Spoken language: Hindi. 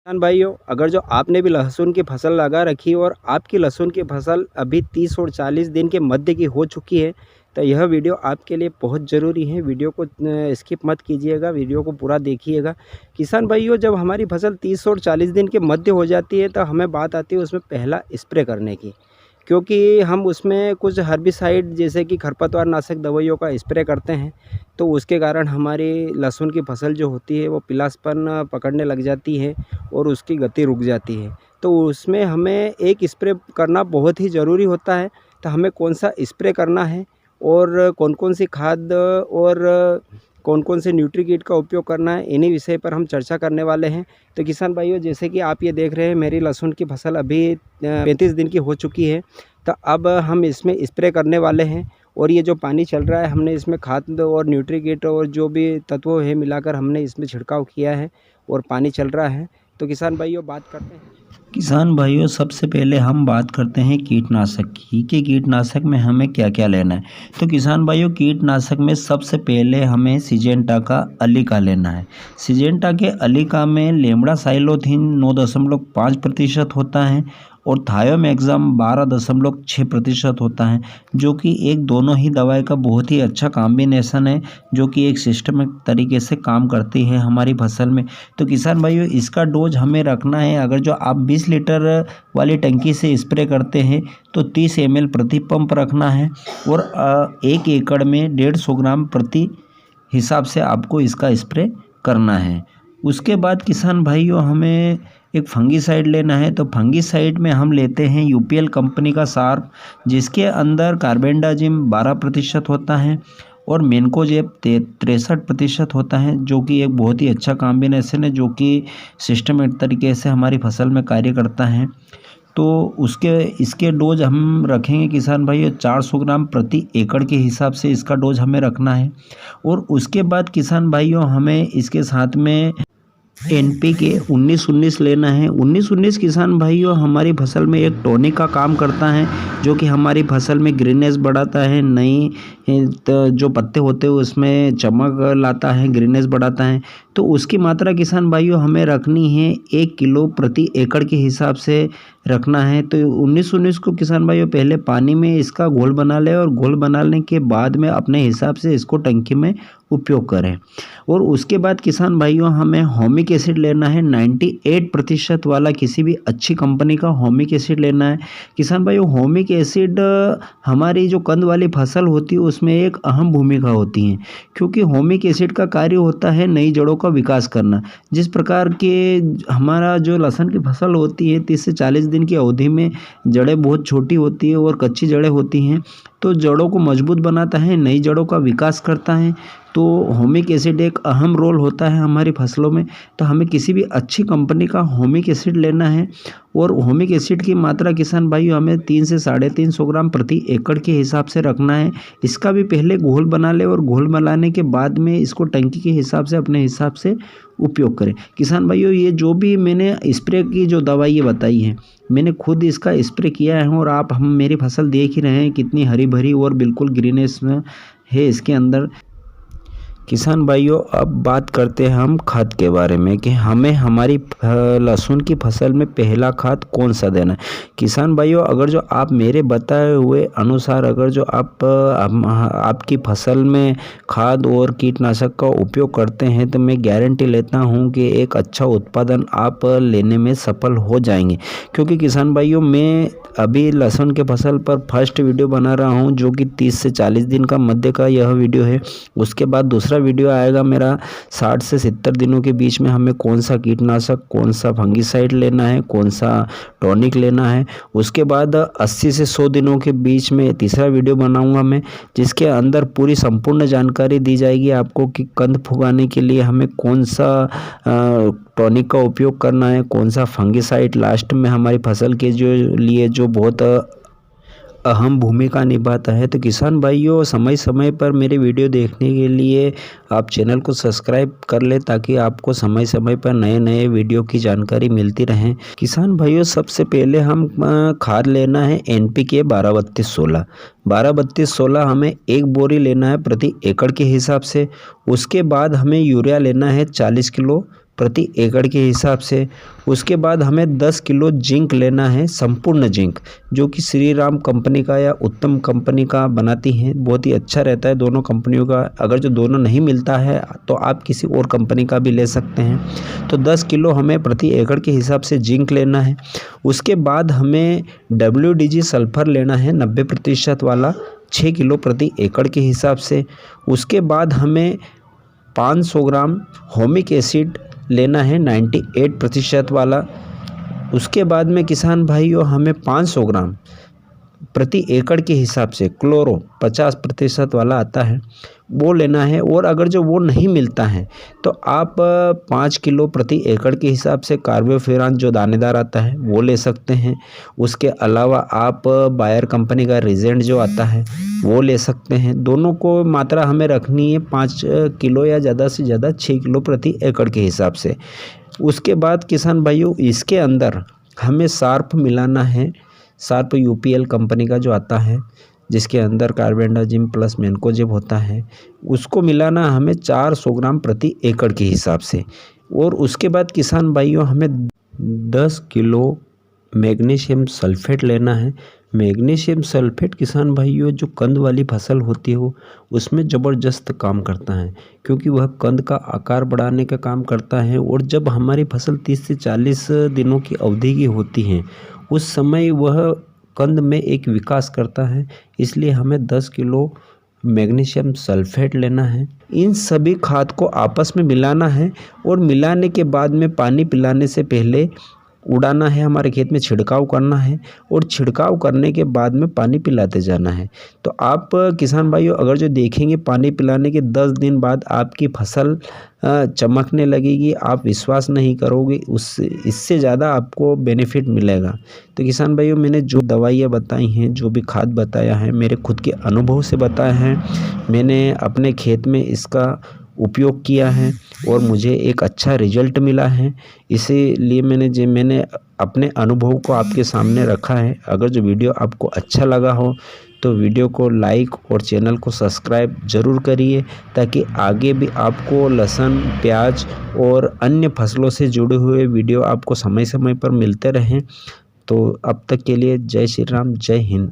किसान भाइयों, अगर जो आपने भी लहसुन की फसल लगा रखी और आपकी लहसुन की फसल अभी 30 और 40 दिन के मध्य की हो चुकी है, तो यह वीडियो आपके लिए बहुत ज़रूरी है। वीडियो को स्किप मत कीजिएगा, वीडियो को पूरा देखिएगा। किसान भाइयों, जब हमारी फसल 30 और 40 दिन के मध्य हो जाती है तो हमें बात आती है उसमें पहला स्प्रे करने की, क्योंकि हम उसमें कुछ हर्बिसाइड जैसे कि खरपतवार नाशक दवाइयों का स्प्रे करते हैं, तो उसके कारण हमारी लहसुन की फसल जो होती है वो पीलापन पकड़ने लग जाती है और उसकी गति रुक जाती है। तो उसमें हमें एक स्प्रे करना बहुत ही ज़रूरी होता है। तो हमें कौन सा स्प्रे करना है और कौन कौन सी खाद और कौन कौन से न्यूट्रीकिट का उपयोग करना है, इन्हीं विषय पर हम चर्चा करने वाले हैं। तो किसान भाइयों, जैसे कि आप ये देख रहे हैं, मेरी लहसुन की फसल अभी 35 दिन की हो चुकी है। तो अब हम इसमें स्प्रे करने वाले हैं और ये जो पानी चल रहा है, हमने इसमें खाद और न्यूट्रीकिट और जो भी तत्व है मिलाकर हमने इसमें छिड़काव किया है और पानी चल रहा है। तो किसान भाइयों, बात करते हैं। किसान भाइयों, सबसे पहले हम बात करते हैं कीटनाशक की कि कीटनाशक में हमें क्या क्या लेना है। तो किसान भाइयों, कीटनाशक में सबसे पहले हमें सिजेंटा का अलीका लेना है। सिजेंटा के अलीका में लेम्डासाइलोथीन 9.5% होता है और थायोमैक्सम 12.6% होता है, जो कि एक दोनों ही दवाई का बहुत ही अच्छा कॉम्बिनेशन है, जो कि एक सिस्टमिक तरीके से काम करती है हमारी फसल में। तो किसान भाइयों, इसका डोज हमें रखना है, अगर जो आप 20 लीटर वाली टंकी से स्प्रे करते हैं तो 30 ml प्रति पंप रखना है और 1 एकड़ में 150 ग्राम प्रति हिसाब से आपको इसका स्प्रे करना है। उसके बाद किसान भाइयों, हमें एक फंगीसाइड लेना है। तो फंगीसाइड में हम लेते हैं यूपीएल कंपनी का शार्प, जिसके अंदर कार्बेंडाजिम 12% होता है और मेनकोजेब 63% होता है, जो कि एक बहुत ही अच्छा कॉम्बिनेशन है, जो कि सिस्टमेटिक तरीके से हमारी फसल में कार्य करता है। तो इसके डोज हम रखेंगे किसान भाई 400 ग्राम प्रति एकड़ के हिसाब से इसका डोज हमें रखना है। और उसके बाद किसान भाइयों, हमें इसके साथ में NPK 19-19 लेना है। 19-19 किसान भाइयों हमारी फसल में एक टॉनिक का काम करता है, जो कि हमारी फसल में ग्रीनेस बढ़ाता है, नई जो पत्ते होते हैं उसमें चमक लाता है, ग्रीनेस बढ़ाता है। तो उसकी मात्रा किसान भाइयों हमें रखनी है 1 किलो प्रति एकड़ के हिसाब से रखना है। तो 19-19 को किसान भाइयों पहले पानी में इसका घोल बना लें और घोल बनाने के बाद में अपने हिसाब से इसको टंकी में उपयोग करें। और उसके बाद किसान भाइयों, हमें होमिक एसिड लेना है 98% वाला, किसी भी अच्छी कंपनी का होमिक एसिड लेना है। किसान भाइयों, होमिक एसिड हमारी जो कंद वाली फसल होती है उसमें एक अहम भूमिका होती है, क्योंकि होमिक एसिड का कार्य होता है नई जड़ों का विकास करना। जिस प्रकार के हमारा जो लहसुन की फसल होती है 30 से 40 दिन की अवधि में जड़ें बहुत छोटी होती है और कच्ची जड़ें होती हैं, तो जड़ों को मजबूत बनाता है, नई जड़ों का विकास करता है। तो होमिक एसिड एक अहम रोल होता है हमारी फसलों में। तो हमें किसी भी अच्छी कंपनी का होमिक एसिड लेना है और होमिक एसिड की मात्रा किसान भाइयों हमें 3 से 350 ग्राम प्रति एकड़ के हिसाब से रखना है। इसका भी पहले घोल बना ले और घोल बनाने के बाद में इसको टंकी के हिसाब से अपने हिसाब से उपयोग करें। किसान भाइयों, ये जो भी मैंने स्प्रे की जो दवाई ये बताई है, मैंने खुद इसका स्प्रे किया है और हम मेरी फसल देख ही रहे हैं कितनी हरी भरी और बिल्कुल ग्रीनेस में है इसके अंदर। किसान भाइयों, अब बात करते हैं हम खाद के बारे में कि हमें हमारी लहसुन की फसल में पहला खाद कौन सा देना है। किसान भाइयों, अगर जो आप मेरे बताए हुए अनुसार अगर जो आपकी फसल में खाद और कीटनाशक का उपयोग करते हैं, तो मैं गारंटी लेता हूं कि एक अच्छा उत्पादन आप लेने में सफल हो जाएंगे। क्योंकि किसान भाइयों, मैं अभी लहसुन के फसल पर फर्स्ट वीडियो बना रहा हूं, जो कि 30 से 40 दिन का मध्य का यह वीडियो है। उसके बाद दूसरा वीडियो आएगा मेरा 60 से 70 दिनों के बीच में हमें कौन सा कीटनाशक, कौन सा फंगीसाइड लेना है, कौन सा टॉनिक लेना है। उसके बाद 80 से 100 दिनों के बीच में तीसरा वीडियो बनाऊंगा मैं, जिसके अंदर पूरी संपूर्ण जानकारी दी जाएगी आपको कि कंद फुगाने के लिए हमें कौन सा टॉनिक का उपयोग करना है, कौन सा फंगीसाइड लास्ट में हमारी फसल के लिए जो बहुत अहम भूमिका निभाता है। तो किसान भाइयों, समय समय पर मेरे वीडियो देखने के लिए आप चैनल को सब्सक्राइब कर ले, ताकि आपको समय समय पर नए नए वीडियो की जानकारी मिलती रहे। किसान भाइयों, सबसे पहले हम खाद लेना है NPK 12-32-16। 12-32-16 हमें एक बोरी लेना है प्रति एकड़ के हिसाब से। उसके बाद हमें यूरिया लेना है 40 किलो प्रति एकड़ के हिसाब से। उसके बाद हमें 10 किलो जिंक लेना है, संपूर्ण जिंक, जो कि श्री राम कंपनी का या उत्तम कंपनी का बनाती हैं। बहुत ही अच्छा रहता है दोनों कंपनियों का। अगर जो दोनों नहीं मिलता है तो आप किसी और कंपनी का भी ले सकते हैं। तो 10 किलो हमें प्रति एकड़ के हिसाब से जिंक लेना है। उसके बाद हमें WDG सल्फर लेना है 90% वाला, 6 किलो प्रति एकड़ के हिसाब से। उसके बाद हमें 500 ग्राम होमिक एसिड लेना है 98% वाला। उसके बाद में किसान भाइयों हमें 500 ग्राम प्रति एकड़ के हिसाब से क्लोरो 50% वाला आता है, वो लेना है। और अगर जो वो नहीं मिलता है तो आप 5 किलो प्रति एकड़ के हिसाब से कार्बोफ्यूरान जो दानेदार आता है वो ले सकते हैं। उसके अलावा आप बायर कंपनी का रिजेंट जो आता है वो ले सकते हैं। दोनों को मात्रा हमें रखनी है 5 किलो या ज़्यादा से ज़्यादा 6 किलो प्रति एकड़ के हिसाब से। उसके बाद किसान भाइयों इसके अंदर हमें सार्प मिलाना है, सार्प UPL कंपनी का जो आता है, जिसके अंदर कार्बेंडाजिम प्लस मैनकोजेब होता है, उसको मिलाना हमें 400 ग्राम प्रति एकड़ के हिसाब से। और उसके बाद किसान भाइयों हमें 10 किलो मैग्नीशियम सल्फेट लेना है। मैग्नीशियम सल्फेट किसान भाइयों जो कंद वाली फसल होती है वो उसमें ज़बरदस्त काम करता है, क्योंकि वह कंद का आकार बढ़ाने का काम करता है। और जब हमारी फसल 30 से 40 दिनों की अवधि की होती है उस समय वह कंद में एक विकास करता है, इसलिए हमें 10 किलो मैग्नीशियम सल्फेट लेना है। इन सभी खाद को आपस में मिलाना है और मिलाने के बाद में पानी पिलाने से पहले उड़ाना है, हमारे खेत में छिड़काव करना है और छिड़काव करने के बाद में पानी पिलाते जाना है। तो आप किसान भाइयों अगर जो देखेंगे पानी पिलाने के 10 दिन बाद आपकी फसल चमकने लगेगी, आप विश्वास नहीं करोगे, इससे ज़्यादा आपको बेनिफिट मिलेगा। तो किसान भाइयों मैंने जो दवाइयाँ बताई हैं, जो भी खाद बताया है, मेरे खुद के अनुभव से बताया है। मैंने अपने खेत में इसका उपयोग किया है और मुझे एक अच्छा रिजल्ट मिला है, इसीलिए मैंने अपने अनुभव को आपके सामने रखा है। अगर जो वीडियो आपको अच्छा लगा हो तो वीडियो को लाइक और चैनल को सब्सक्राइब ज़रूर करिए, ताकि आगे भी आपको लहसुन, प्याज और अन्य फसलों से जुड़े हुए वीडियो आपको समय समय पर मिलते रहें। तो अब तक के लिए जय श्री राम, जय हिंद।